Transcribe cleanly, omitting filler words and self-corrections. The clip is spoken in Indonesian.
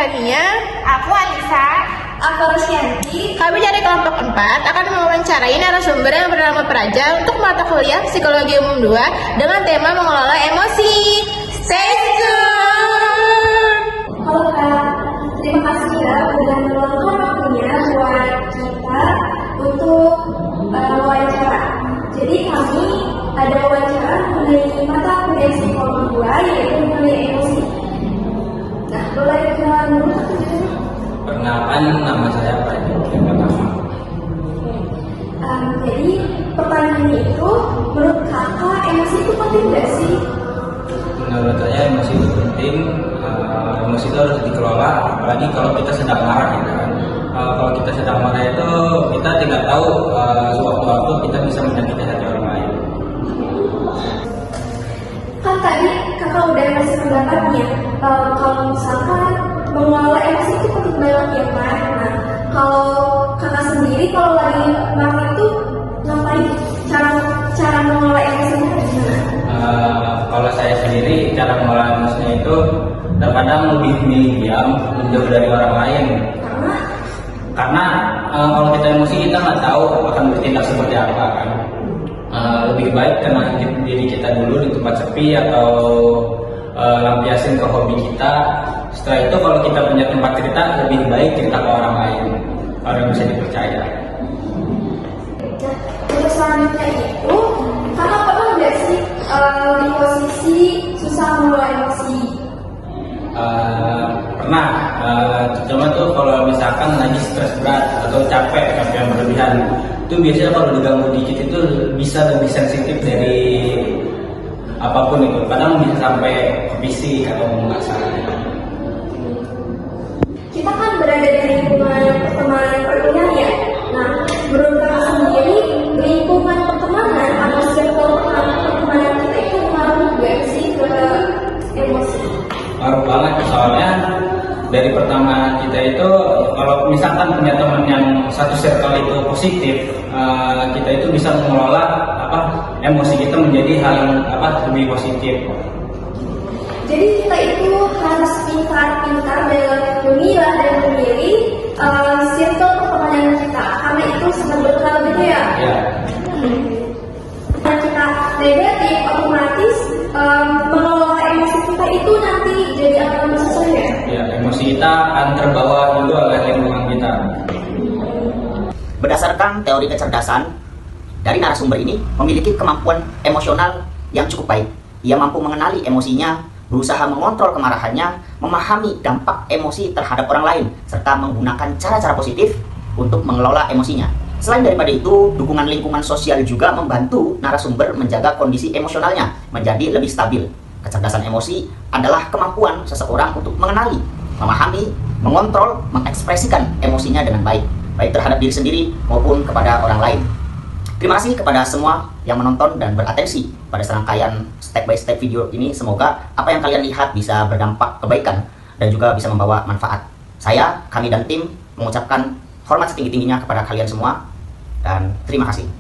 Tania. Aku Alisa. Aku Rusyanti. Kami dari kelompok 4 akan mewawancarai narasumber yang bernama Praja untuk mata kuliah Psikologi Umum 2 dengan tema mengelola emosi. Stay tune! Halo Kak, terima kasih ya udah meluangkan waktunya buat kita untuk wawancara. Jadi kami ada wawancara mengenai mata kuliah Psikologi 2 yaitu mengenai emosi. Nah, boleh kenalan dulu Kak? Perkenalkan, nama saya Praja Pertama. Jadi pertanyaannya itu, menurut kakak emosi itu penting nggak sih? Menurut saya emosi itu penting. Emosi itu harus dikelola, apalagi kalau kita sedang marah gitu kan. Kalau kita sedang marah itu kita tidak tahu sewaktu-waktu kita bisa menyakiti hati orang lain. Kan tadi kakak udah ngasih pendapatnya, kalau misalkan mengelola emosi itu penting banget ya Kak. Nah, kalau kakak sendiri kalau lagi marah itu ngapain? Cara mengelola emosinya gimana? Kalau saya sendiri cara mengelola emosinya itu terkadang lebih milih diam, menjauh dari orang lain. Karena kalau kita emosi kita nggak tahu akan bertindak seperti apa kan. Lebih baik tenangin diri kita dulu di tempat sepi atau lampiasin ke hobi kita. Setelah itu kalau kita punya tempat cerita, lebih baik cerita ke orang lain, orang yang bisa dipercaya. Nah, untuk selanjutnya itu, kakak pernah nggak sih di posisi susah mengelola emosi? Pernah, cuma tuh kalau misalkan lagi stres berat atau capek yang berlebihan, itu biasanya kalau diganggu dikit itu bisa lebih sensitif dari apapun itu. Kadang bisa sampai ke fisik atau nggak salah. Kita kan berada di lingkungan pertemanan perkuliahan ya. Nah, menurut kakak sendiri, lingkungan pertemanan atau circle pertemanan kita itu ngaruh nggak sih ke emosi? Ngaruh banget, soalnya dari pertama kita itu kalau misalkan punya teman yang satu circle itu positif, kita itu bisa mengelola emosi kita menjadi hal yang lebih positif. Jadi kita itu harus pintar-pintar dalam memilah dan memilih circle pertemanan kita, karena itu sangat berpengaruh gitu ya. Ya. Kalau kita negatif, otomatis mengelola emosi kita itu nanti jadi akan susah ya. Ya, emosi kita akan terbawa juga oleh lingkungan kita. Berdasarkan teori kecerdasan, dari narasumber ini memiliki kemampuan emosional yang cukup baik. Ia mampu mengenali emosinya, berusaha mengontrol kemarahannya, memahami dampak emosi terhadap orang lain, serta menggunakan cara-cara positif untuk mengelola emosinya. Selain daripada itu, dukungan lingkungan sosial juga membantu narasumber menjaga kondisi emosionalnya menjadi lebih stabil. Kecerdasan emosi adalah kemampuan seseorang untuk mengenali, memahami, mengontrol, mengekspresikan emosinya dengan baik, baik terhadap diri sendiri maupun kepada orang lain. Terima kasih kepada semua yang menonton dan beratensi pada serangkaian step by step video ini. Semoga apa yang kalian lihat bisa berdampak kebaikan dan juga bisa membawa manfaat. Kami dan tim mengucapkan hormat setinggi-tingginya kepada kalian semua dan terima kasih.